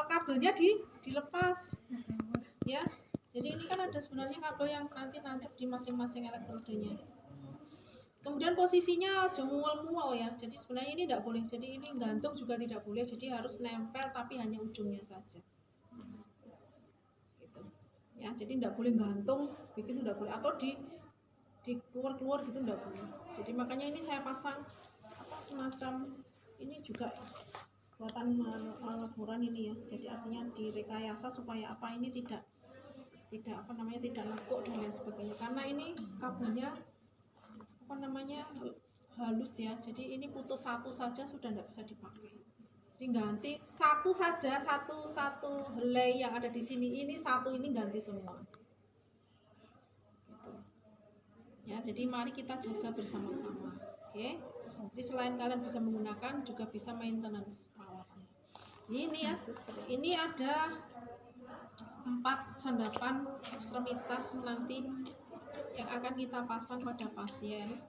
kabelnya dilepas ya. Jadi ini kan ada sebenarnya kabel yang nanti nancep di masing-masing elektrodenya. Kemudian posisinya aja mual-mual ya. Jadi sebenarnya ini tidak boleh. Jadi ini gantung juga tidak boleh. Jadi harus nempel tapi hanya ujungnya saja. Gitu. Ya, jadi tidak boleh gantung, bikin tidak boleh atau di keluar-keluar gitu tidak boleh. Jadi makanya ini saya pasang semacam ini juga buatan laboran ini ya. Jadi artinya direkayasa supaya apa ini tidak apa namanya tidak lekuk dan lain sebagainya. Karena ini kabelnya apa namanya halus ya. Jadi ini putus satu saja sudah tidak bisa dipakai. Jadi ganti satu saja, satu helai yang ada di sini ini satu ini ganti semua. Gitu. Ya, jadi mari kita jaga bersama-sama. Oke. Jadi selain kalian bisa menggunakan juga bisa maintenance perawatannya. Ini ya. Ini ada 4 sandapan ekstremitas nanti yang akan kita pasang pada pasien.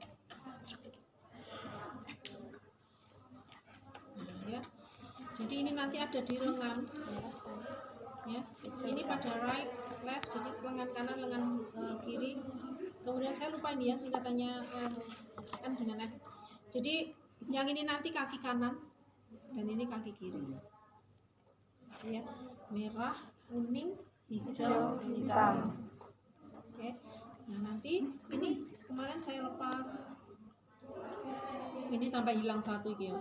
Nah, ya. Jadi ini nanti ada di lengan. Ya. Ini pada right, left, jadi lengan kanan, lengan kiri. Kemudian saya lupa ini ya singkatannya kan dengan F. Jadi yang ini nanti kaki kanan dan ini kaki kiri. Ya, merah, kuning, hijau, hitam. Oke. Nah, nanti ini kemarin saya lepas. Ini sampai hilang satu gitu.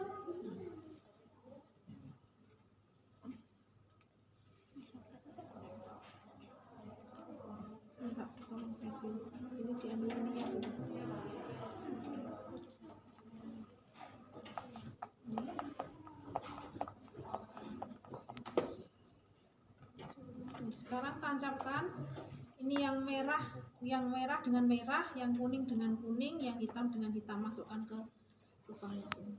Enggak, tolong saya dulu. Ini diambil ini ya. Sekarang tancapkan ini yang merah dengan merah, yang kuning dengan kuning, yang hitam dengan hitam, masukkan ke lubangnya sini.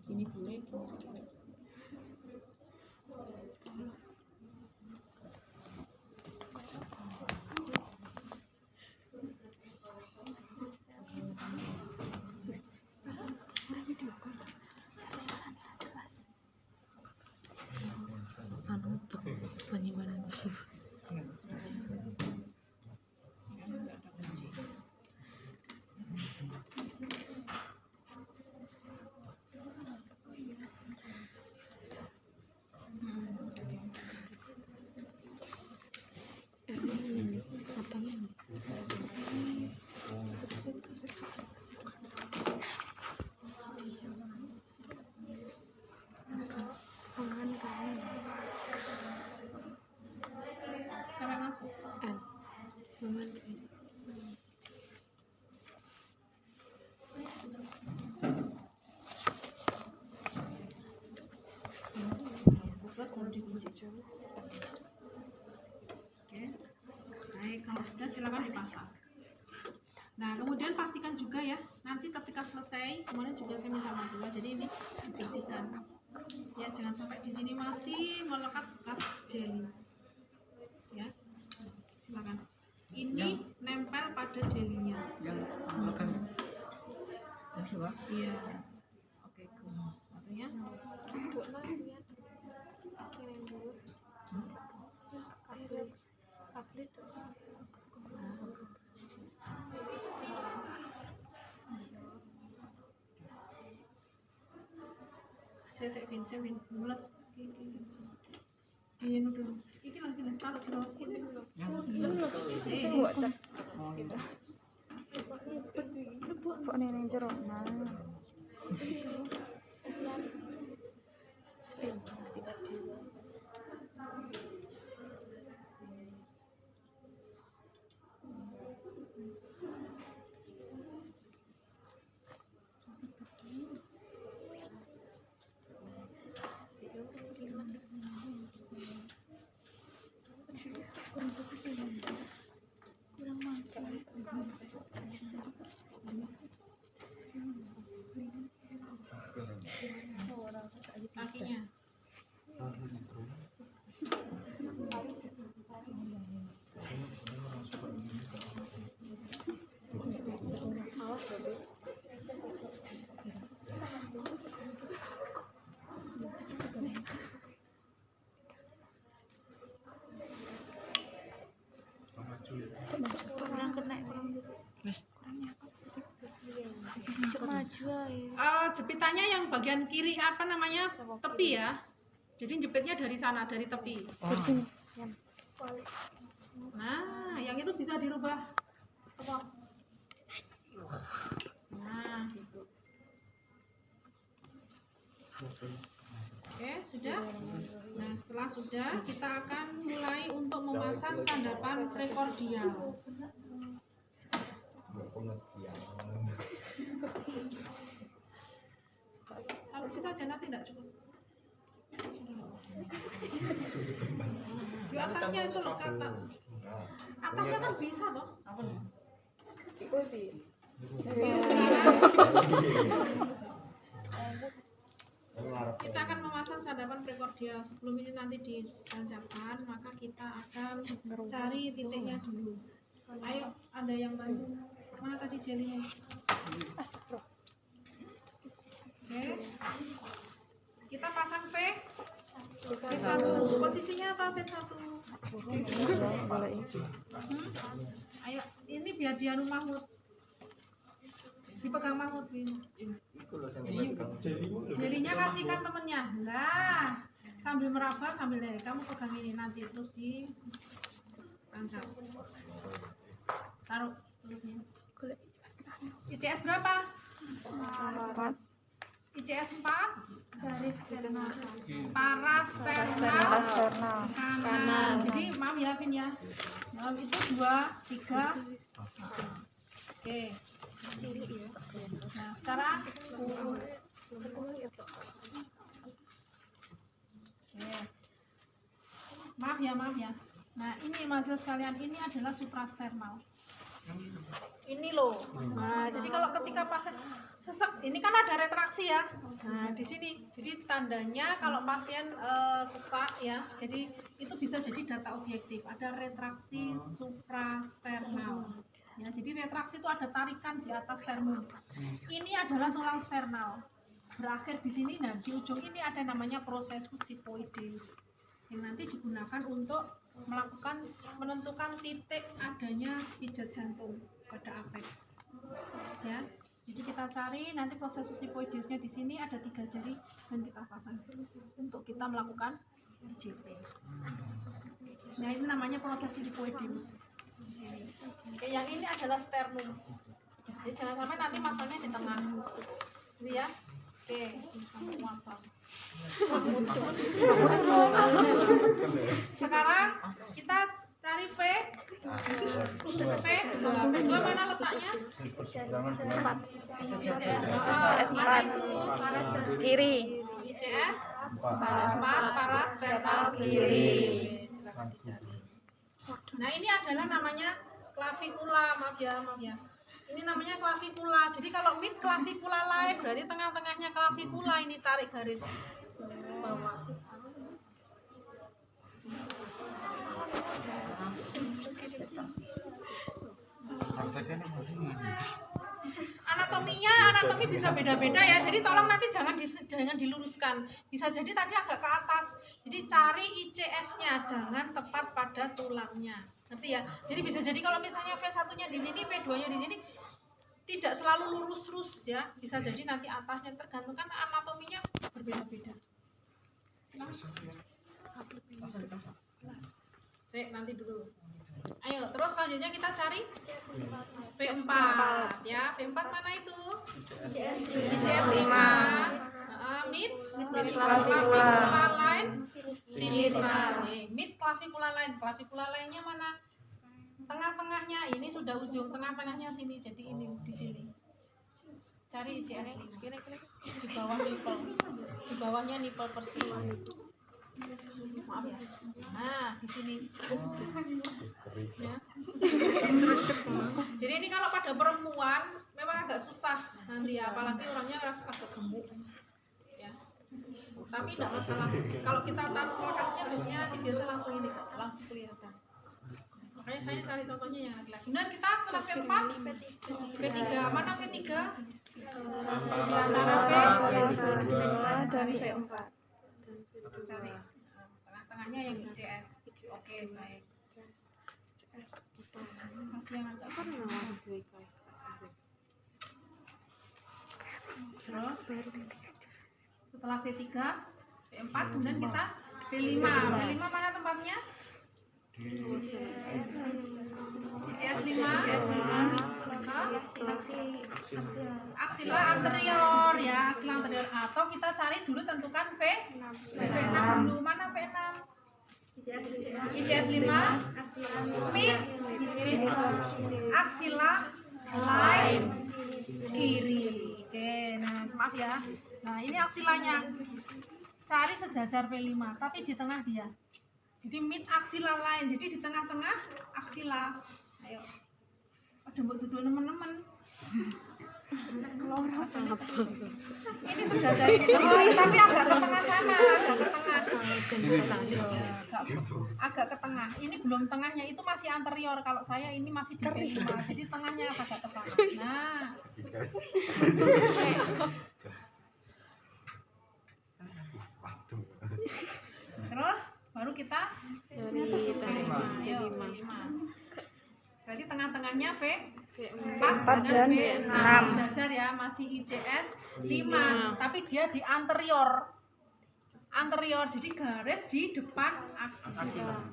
Ini boleh. Sampai masuk. Terus kalau dikunci. Oke. Baik, kalau sudah silakan dipasang. Nah, kemudian pastikan juga ya, nanti ketika selesai, kemarin juga saya minta mahasiswa, jadi ini dibersihkan. Ya, jangan sampai di sini masih melekat bekas jeli. Ya, silakan. Ini nempel pada jelinya. Yang melekat. Yang sudah? Iya. Oke, satunya. Saya Vincent mulai ini dulu. Ini lagi taruh di bawah sini dulu. Oh, gitu. Kok nenek jero nah. Kakinya. Jepitannya yang bagian kiri apa namanya tepi ya. Jadi jepitnya dari sana, dari tepi. Nah, yang itu bisa dirubah. Nah, gitu. Oke, sudah. Nah, setelah sudah, kita akan mulai untuk memasang sandapan prekordial. Kalau situ aja nanti tidak cukup. Di atasnya itu loh kata. Atasnya kan bisa toh? Kita akan memasang sandapan prekordial. Sebelum ini nanti ditancapkan, maka kita akan cari titiknya dulu. Ayo, ada yang bantu. Mana tadi jelinya? Oke. Kita pasang V1. Posisinya apa V1? Ayo, ini biar dia Mahmud. Dipegang Mahmud ini. Jelinya kasihkan temennya. Lah, sambil meraba sambil kamu pegang ini nanti terus di tancap. Taruh kulitnya. ICS berapa? 4. ICS 4. Garis sternal. Parasternal kanan. Jadi maaf ya Vin ya. Maaf itu 2, 3. Oke. Nah, sekarang maaf ya. Nah, ini mahasiswa sekalian, ini adalah suprasternal. Ini loh. Nah, jadi kalau ketika pasien sesek, ini kan ada retraksi ya. Nah, di sini. Jadi tandanya kalau pasien sesak ya. Jadi itu bisa jadi data objektif. Ada retraksi suprasternal. Ya, jadi retraksi itu ada tarikan di atas sternum. Ini adalah tulang sternal. Berakhir di sini. Nah, di ujung ini ada namanya processus sifoideus yang nanti digunakan untuk menentukan titik adanya pijat jantung pada apex. Ya, jadi kita cari nanti processus sifoideusnya di sini ada 3 jari dan kita pasang di sini untuk kita melakukan IJP. Nah, ini namanya processus sifoideus di sini. Oke, yang ini adalah sternum. Jadi jangan sampai nanti masangnya di tengah. Ini ya. Oke, sampai muatan. Sekarang kita cari V. V2 mana letaknya? ICS 4 kiri. ICS 4 parasternal kiri. Silakan dicari. Nah, ini adalah namanya klavikula, maaf ya. Ini namanya klavikula. Jadi kalau mid klavikula lain berarti tengah-tengahnya klavikula, ini tarik garis bawah. Anatomi bisa beda-beda ya. Jadi tolong nanti jangan diluruskan. Bisa jadi tadi agak ke atas. Jadi cari ICS-nya, jangan tepat pada tulangnya. Ngerti ya? Jadi bisa jadi kalau misalnya V1-nya di sini, V2-nya di sini tidak selalu lurus ya. Bisa jadi nanti atasnya tergantung kan anatominya berbeda-beda. Sik, nanti dulu. Ayo, terus selanjutnya kita cari V4 ya. V4 mana itu? ICS 5. Mid clavicular line sinistra. Mid clavicular line. Clavicular line-nya mana? Tengah-tengahnya. Ini sudah ujung tengah-tengahnya sini. Jadi ini di sini. Cari ICS di bawah nipple. Di bawahnya nipple persis. Maaf ya. Nah, di sini. Ya. Jadi ini kalau pada perempuan memang agak susah nanti ya, apalagi orangnya agak gemuk. Ya. Tapi tidak masalah. Kalau kita taruh lokasinya biasanya langsung ini kok, langsung kelihatan. Makanya saya cari contohnya yang lagi. Dan kita setelah V4, V3 mana V3? Di antara V2 dan V4. Cari tengah-tengahnya yang ICS. Oke, baik. Masih yang agak Terus setelah V3, V4, kemudian kita V5. V5 mana tempatnya? ICS 5 aksila anterior ya, aksila anterior, atau kita cari dulu tentukan V6 dulu. Mana V6? ICS 5 mid aksila lain kiri. Oke, nah maaf ya. Nah, ini aksilanya. Cari sejajar V5 tapi di tengah dia. Jadi mid aksila lain, jadi di tengah-tengah aksila. Ayo. Jemput duduk teman-teman. Ini sejajar ini, tapi agak ke tengah sana, agak ke tengah. Ini belum tengahnya, itu masih anterior. Kalau saya ini masih di V5, jadi tengahnya agak ke sana. Nah. Terus baru kita V5. Ayo, V5. Berarti tengah-tengahnya V4 dan V6 sejajar ya, masih ICS 5, tapi dia di anterior. Anterior, jadi garis di depan aksila.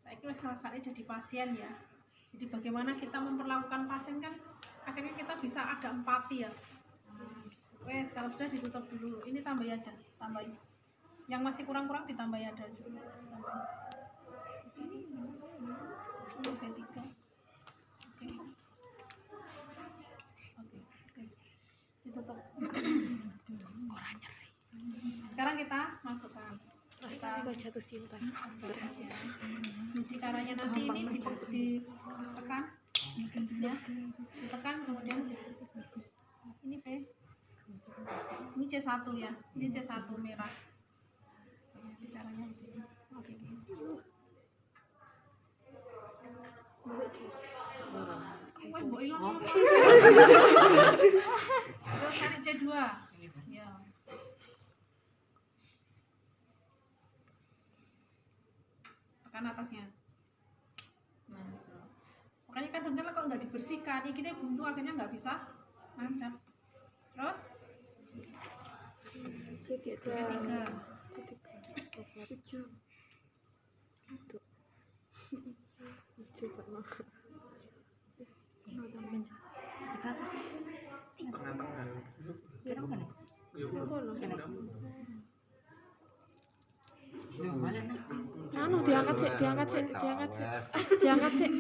Saya kira rasanya jadi pasien ya. Jadi bagaimana kita memperlakukan pasien kan akhirnya kita bisa ada empati ya. Wes, kalau sudah ditutup dulu. Ini tambah aja, tambahin. Yang masih kurang-kurang ditambah ada dulu. Di sini V3. Oke. Oke, guys. Ditutup. Sekarang kita masukkan. Kita jatuh cinta. Jadi caranya nanti ini ditekan. Ya. Ditekan kemudian ini V. Ini C1 ya. Ini C1 merah. Jadi caranya begini. Oke. Mbok ilang. Terus cari C2. Ya. Tekan atasnya. Nah, makanya kadang-kadang kalau nggak dibersihkan, ini buntu akhirnya nggak bisa nancap. Terus V3. Anu diangkat sih.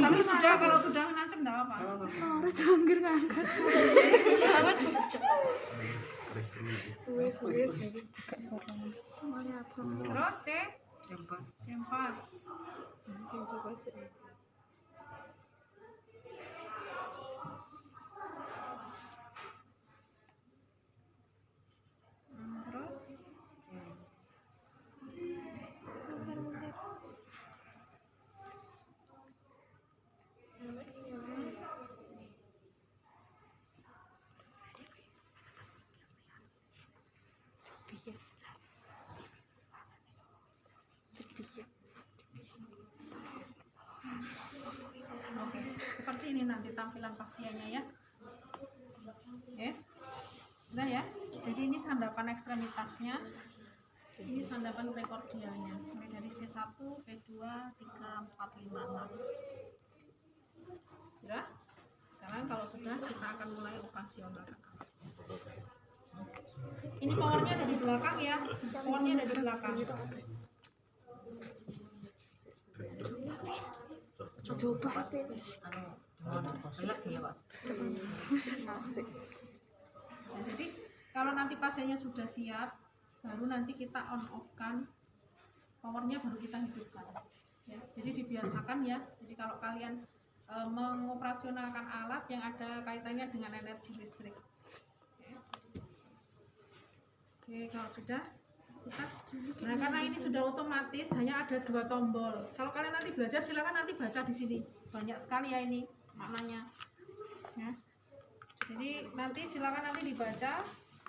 Tapi sudah, kalau sudah nancap enggak apa-apa. Harus jangkir ngangkat. Terus C4. Terus oke, seperti ini nanti tampilan pasiennya ya. Yes, sudah ya. Jadi ini sandapan ekstremitasnya, ini sandapan prekordialnya, mulai dari V1, V2, 3, 4, 5, 6. Sudah? Sekarang kalau sudah, kita akan mulai operasional. Ini powernya ada di belakang ya, powernya ada di belakang. Coba. Nah, jadi kalau nanti pasiennya sudah siap, baru nanti kita on off kan powernya, baru kita hidupkan ya. Jadi dibiasakan ya, jadi kalau kalian mengoperasionalkan alat yang ada kaitannya dengan energi listrik. Oke, kalau sudah kita, nah karena ini sudah otomatis hanya ada 2 tombol. Kalau kalian nanti belajar silakan nanti baca di sini, banyak sekali ya ini maknanya ya. Jadi nanti silakan nanti dibaca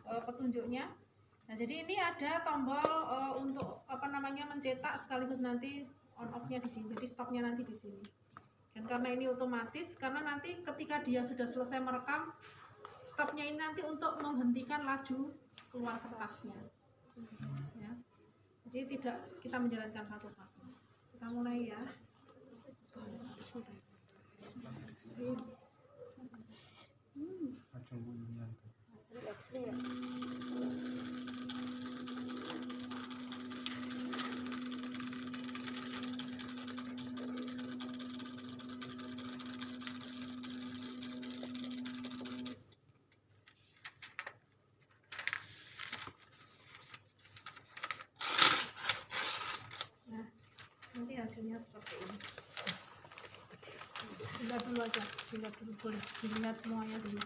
petunjuknya. Nah jadi ini ada tombol untuk mencetak sekaligus nanti on off-nya di sini. Jadi stopnya nanti di sini. Dan karena ini otomatis, karena nanti ketika dia sudah selesai merekam, stopnya ini nanti untuk menghentikan laju keluar kertasnya. Ya. Jadi tidak kita menjalankan satu-satu. Kita mulai ya. Nah, nanti hasilnya seperti ini. Dilihat dulu aja, dilihat dulu, boleh dilihat semuanya dulu.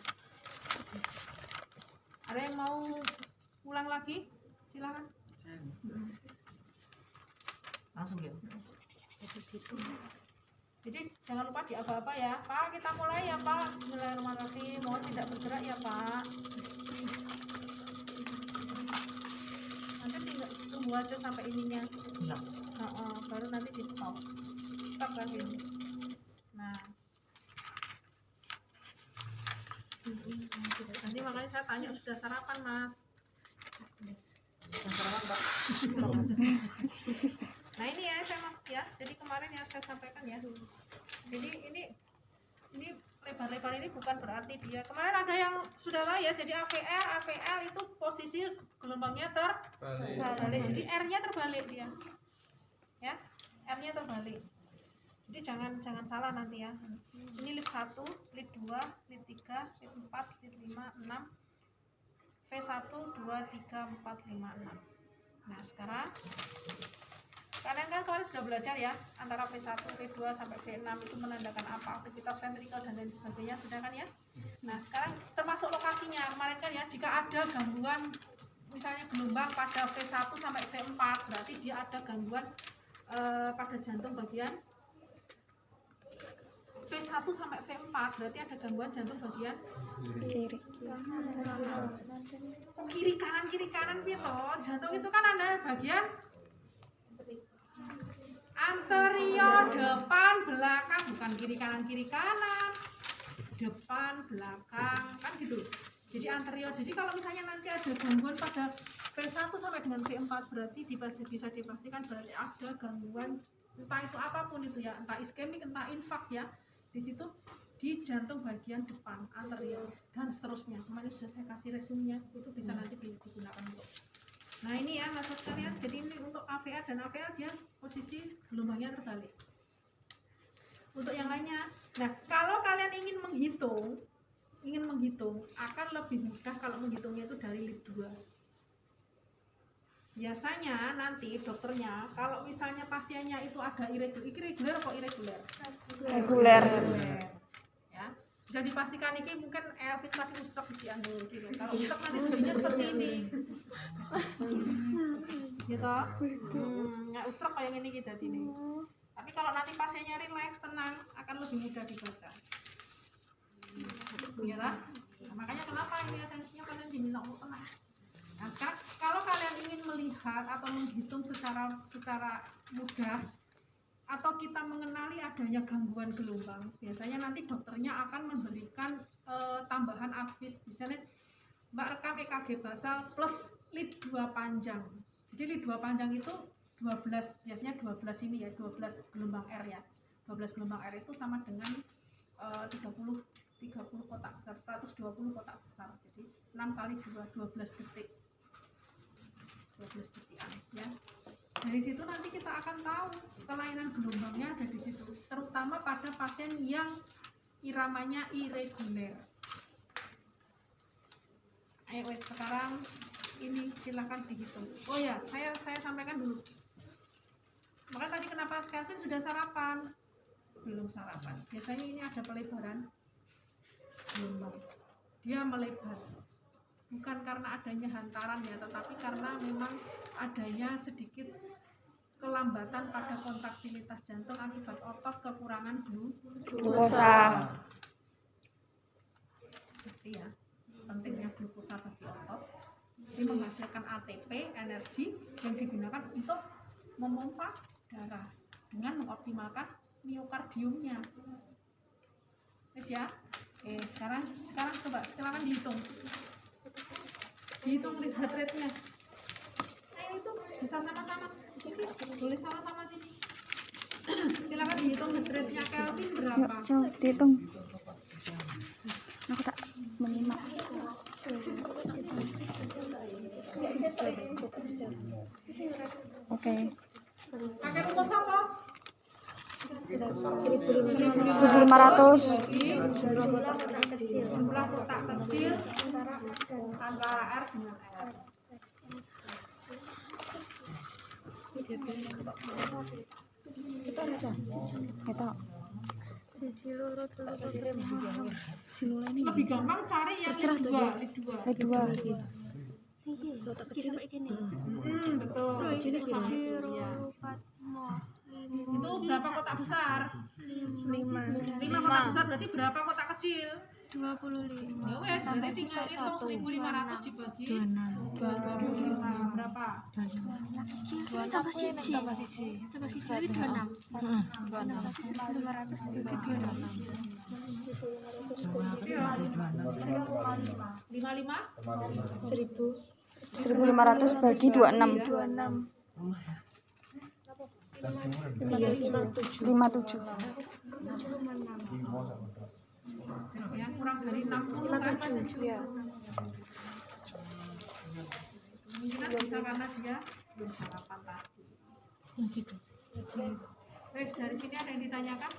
Ada yang mau ulang lagi? Silakan. Langsung ya. Jadi jangan lupa di apa-apa ya, Pak. Kita mulai ya, Pak. Bismillahirrahmanirrahim. Mohon tidak bergerak ya, Pak. Nanti tinggal tunggu aja sampai ininya. Iya. Baru nanti di stop. Stop kan ini. Nah. Nanti makanya saya tanya sudah sarapan, Mas. Yang sarapan, Pak. Nah ini ya saya mas ya. Jadi kemarin yang saya sampaikan ya. Jadi ini lebar-lebar ini bukan berarti dia. Kemarin ada yang sudah lah ya. Jadi AVL itu posisi gelombangnya terbalik. Jadi R-nya terbalik dia. Ya, R-nya terbalik. Jadi jangan salah nanti ya. Ini lead 1, lead 2, lead 3, lead 4, lead 5, 6, V1, 2, 3, 4, 5, 6. Nah sekarang kalian kan kemarin sudah belajar ya antara V1, V2 sampai V6 itu menandakan apa, aktivitas ventrikel dan lain sebagainya, sudah kan ya. Nah sekarang termasuk lokasinya kemarin kan ya, jika ada gangguan misalnya gelombang pada V1 sampai V4 berarti dia ada gangguan pada jantung bagian V1 sampai V4 berarti ada gangguan jantung bagian kiri kanan gitu. Jantung itu kan ada bagian anterior, depan, belakang, bukan kiri kanan, depan, belakang, kan gitu. Jadi anterior. Jadi kalau misalnya nanti ada gangguan pada V1 sampai dengan V4 berarti bisa dipastikan berarti ada gangguan entah itu apapun itu ya, entah iskemik, entah infak ya. Di situ di jantung bagian depan, anterior dan seterusnya. Kemarin sudah saya kasih resumenya, itu bisa nanti digunakan untuk. Nah ini ya maksud kalian, jadi ini untuk AVR dan AVL dia posisi gelombangnya terbalik. Untuk yang lainnya, nah kalau kalian ingin menghitung akan lebih mudah kalau menghitungnya itu dari lead 2. Biasanya nanti dokternya kalau misalnya pasiennya itu ada irregular kok irregular? Reguler. Ya, bisa dipastikan ini mungkin Elvin masih usrak di anu gitu. Kalau usrak nanti jadinya seperti ini. Gitu. Nggak usrak kayak ini kita ini. Tapi kalau nanti pasiennya rileks, tenang, akan lebih mudah dibaca. Ya lah. Nah, makanya kenapa ini esensinya kalian diminta untuk tenang. Nah, sekarang kalau kalian ingin melihat atau menghitung secara mudah atau kita mengenali adanya gangguan gelombang, biasanya nanti dokternya akan memberikan tambahan AFIS, misalnya Mbak rekam EKG basal plus lead 2 panjang. Jadi lead 2 panjang itu 12, biasanya 12 ini ya, 12 gelombang R ya. 12 gelombang R itu sama dengan 30 kotak besar, 120 kotak besar. Jadi 6 kali 2, 12 detik. 12 detikan ya. Dari situ nanti kita akan tahu kelainan gelombangnya ada di situ, terutama pada pasien yang iramanya irregular. Ayo wes sekarang ini silahkan dihitung. Oh ya, saya sampaikan dulu. Maka tadi kenapa Kelvin sudah sarapan? Belum sarapan. Biasanya ini ada pelebaran gelombang. Dia melebar. Bukan karena adanya hantaran ya, tetapi karena memang adanya sedikit kelambatan pada kontraktilitas jantung akibat otot kekurangan Glukosa. Seperti ya, pentingnya glukosa bagi otot. Ini menghasilkan ATP, energi yang digunakan untuk memompa darah. dengan mengoptimalkan miokardiumnya. Wes ya. Oke, sekarang coba silakan dihitung heart rate-nya. Ayo itu bisa sama-sama. Boleh sama-sama sini. Silakan dihitung heart rate-nya Kelvin berapa? Yuk, coba dihitung. Aku tak menyimak. Oke. Pakai rumus apa? 1.500. Jumlah kotak kecil antara R dengan R. Kita Lebih gampang cari yang lead 2. lead 2. Betul. Iya. Itu berapa kotak besar? 5 kotak besar berarti berapa kotak kecil? 25. Ya wes, berarti tinggal hitung 1.500 dibagi 25 berapa? Tambah siji. Tambah siji. Jadi 26. 1.500 dibagi 55? 1.500 bagi 26. 57. Yang kurang dari 60 kan? Kemungkinan bisa karena dia belum sarapan tadi. Wes, dari sini ada yang ditanyakan?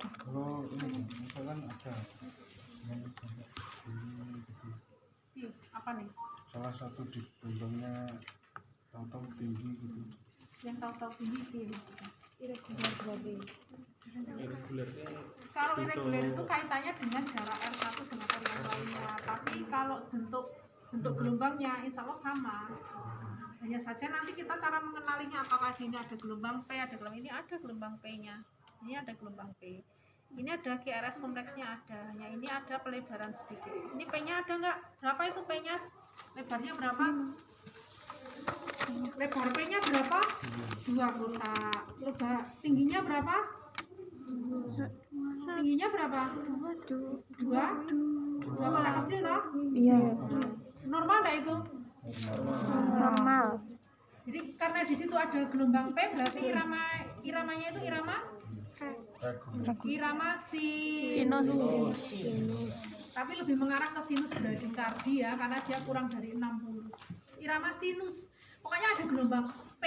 Kalau ini misalkan ada yang Apa nih? salah satu di gelombangnya tahu-tahu tinggi gitu. Yang tahu-tahu tinggi kalau irregular itu kaitannya dengan jarak R1 dengan R yang lainnya, tapi kalau bentuk gelombangnya insya Allah sama. Hanya saja nanti kita cara mengenalinya, apakah ini ada gelombang P, ada gelombang ini, ada gelombang P nya, ini ada gelombang P, ini ada QRS kompleksnya ada, hanya ini ada pelebaran sedikit. Ini P nya ada nggak? Berapa itu P nya? Lebarnya berapa? Lebar P nya berapa? 2 kotak. Lebar tingginya berapa? Tingginya berapa? 2 kotak kecil toh? Iya, Normal nggak itu? normal. Jadi karena di situ ada gelombang P, berarti iramanya itu irama sinus. Tapi lebih mengarah ke sinus bradikardi ya, karena dia kurang dari 60. Irama sinus. Pokoknya ada gelombang P,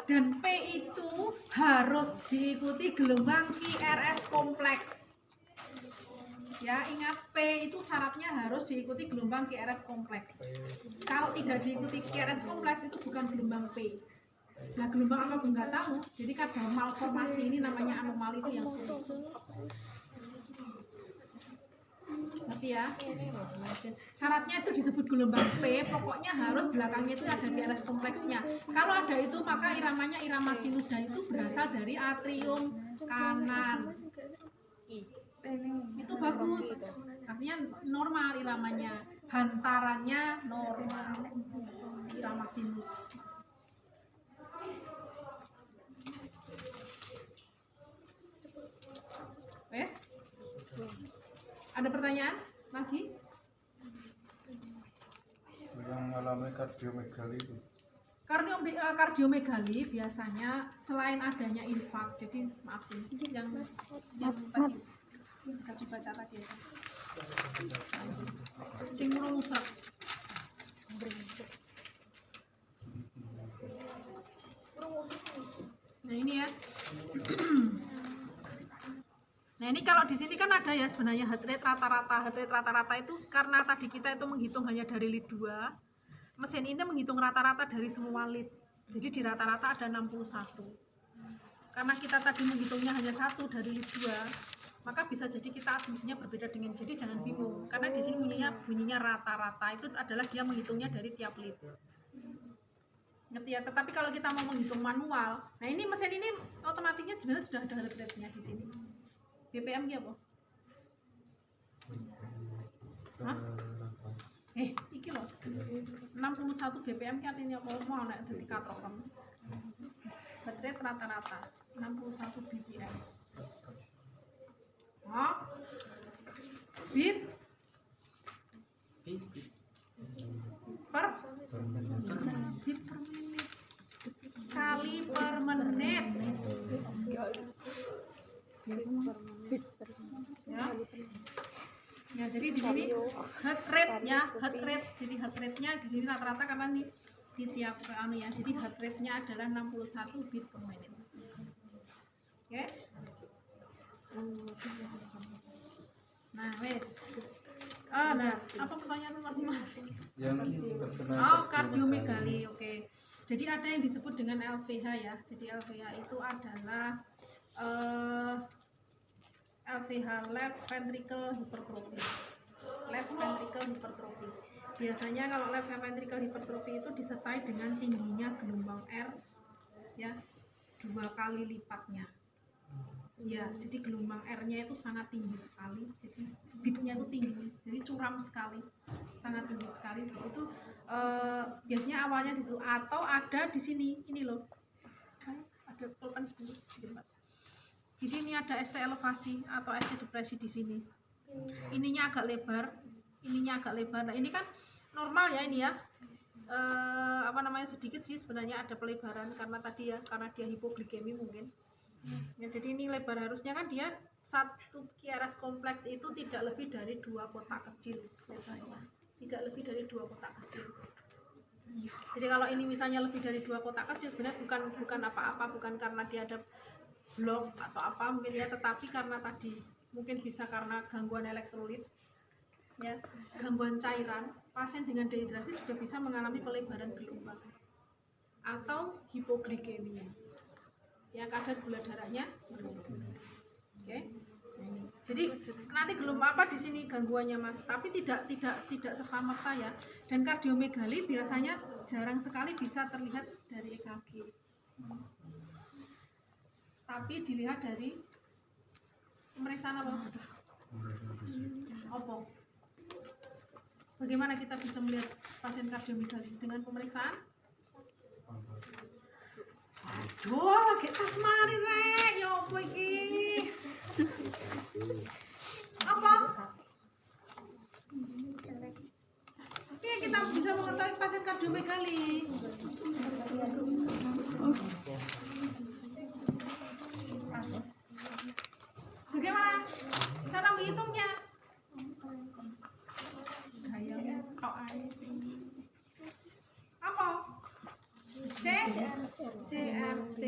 dan P itu harus diikuti gelombang QRS kompleks. Ya, ingat P itu syaratnya harus diikuti gelombang QRS kompleks. Kalau tidak diikuti QRS kompleks itu bukan gelombang P. Nah, gelombang apa pun nggak tahu. Jadi kadang malformasi ini namanya anomali itu yang sulit. Ngerti ya? Syaratnya itu disebut gelombang P, pokoknya harus belakangnya itu ada QRS kompleksnya. Kalau ada itu maka iramanya irama sinus, dan itu berasal dari atrium kanan. Itu bagus, artinya normal iramanya, hantarannya normal, irama sinus. Wes, ada pertanyaan lagi? Yang mengalami kardiomegali itu. Kardiomegali biasanya selain adanya infak, jadi maaf sih, yang tadi udah dibaca tadi ya. Sing rusak. Nah ini ya. Nah ini kalau di sini kan ada ya sebenarnya heart rate rata-rata. Heart rate rata-rata itu karena tadi kita itu menghitung hanya dari lead 2. Mesin ini menghitung rata-rata dari semua lead. Jadi di rata-rata ada 61. Karena kita tadi menghitungnya hanya 1 dari lead 2, maka bisa jadi kita asumsinya berbeda dengan, jadi jangan bingung. Karena di sini bunyinya rata-rata, itu adalah dia menghitungnya dari tiap lead. Ngerti ya? Tetapi kalau kita mau menghitung manual, nah ini mesin ini otomatisnya sebenarnya sudah ada heart rate-nya di sini. BPM nya apa? Hah? Iki loh. 61 BPM ki artinya apa? Mau nek dadi katroken. rate rata-rata 61 bpm. Oh, beat per beat per menit kali per menit ya. Jadi di sini heart rate ya, heart rate. Jadi heart rate-nya di sini rata-rata karena di tiap anu ya. Jadi heart rate-nya adalah 61 beat per menit. Oke. Nah, wes. Nah, apa pertanyaan Mas? Yang terkena Oh, kardiomegali. Oke. Jadi ada yang disebut dengan LVH ya. Jadi LVH itu adalah LVH left ventricle hypertrophy. Left ventricle hypertrophy. Biasanya kalau left ventricle hypertrophy itu disertai dengan tingginya gelombang R ya 2 kali lipatnya. Ya, jadi gelombang R-nya itu sangat tinggi sekali. Jadi beat-nya itu tinggi. Jadi curam sekali. Sangat tinggi sekali. Itu biasanya awalnya di situ atau ada di sini. Ini loh. Saya ada pulpen sebentar. Jadi ini ada ST elevasi atau ST depresi di sini. Ininya agak lebar, ininya agak lebar. Nah, ini kan normal ya ini ya. Sedikit sih sebenarnya ada pelebaran karena tadi ya, karena dia hipoglikemi mungkin. Ya, jadi ini lebar, harusnya kan dia satu QRS kompleks itu tidak lebih dari 2 kotak kecil lebarnya. Tidak lebih dari 2 kotak kecil. Jadi kalau ini misalnya lebih dari 2 kotak kecil sebenarnya bukan apa-apa, bukan karena dia ada blok atau apa mungkin ya, tetapi karena tadi mungkin bisa karena gangguan elektrolit ya, gangguan cairan. Pasien dengan dehidrasi juga bisa mengalami pelebaran gelombang atau hipoglikemia ya, kadar gula darahnya menurun. Oke. Nah, ini. Jadi nanti gelombang apa di sini gangguannya Mas, tapi tidak serta-merta ya. Dan kardiomegali biasanya jarang sekali bisa terlihat dari EKG. Tapi dilihat dari pemeriksaan apa? Opo. Bagaimana kita bisa melihat pasien kardiomegali dengan pemeriksaan? Aduh, kita semari rek, ya apa iki? Apa? Oke, kita bisa mengetahui pasien kardiomegali. Bagaimana cara menghitungnya? Apa? CRT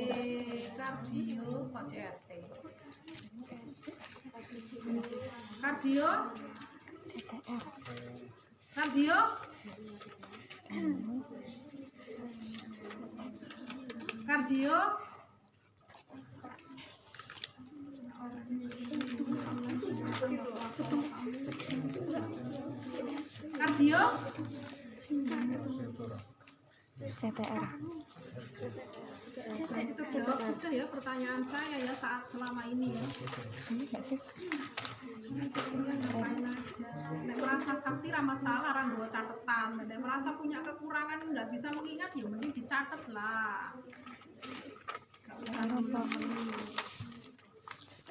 kardio kok CRT? Kardio? CTR. Kardio? Kardio? Kardio? CTR. Kita jawab sudah ya pertanyaan saya ya saat selama ini ya. Enggak sih? Ngapain aja. Nek merasa sakti ra masalah, ra nggawa catetan. Nek merasa punya kekurangan nggak bisa mengingat ya mending dicatat lah. Nggak usah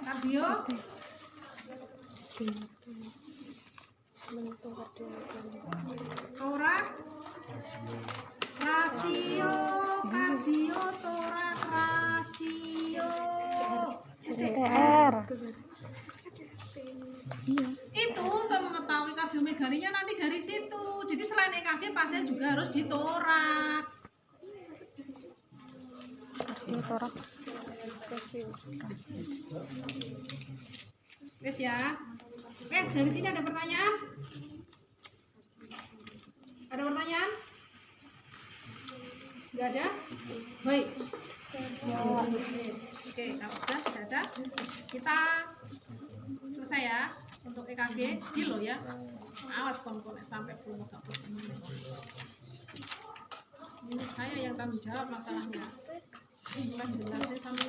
kardio. Torak, rasio, kardio, torak, rasio. CTR. Iya. Itu untuk mengetahui kardiomegalinya nanti dari situ. Jadi selain EKG pasien juga harus ditorak. Kardio torak. Wes ya. Wes, dari sini ada pertanyaan? Ada pertanyaan? Enggak ada? Baik. Oke, kalau sudah tidak ada, kita selesai ya untuk EKG. Dilo ya. Awas kawan-kawan sampai belum ini saya yang tanggung jawab masalahnya. Jelas sampai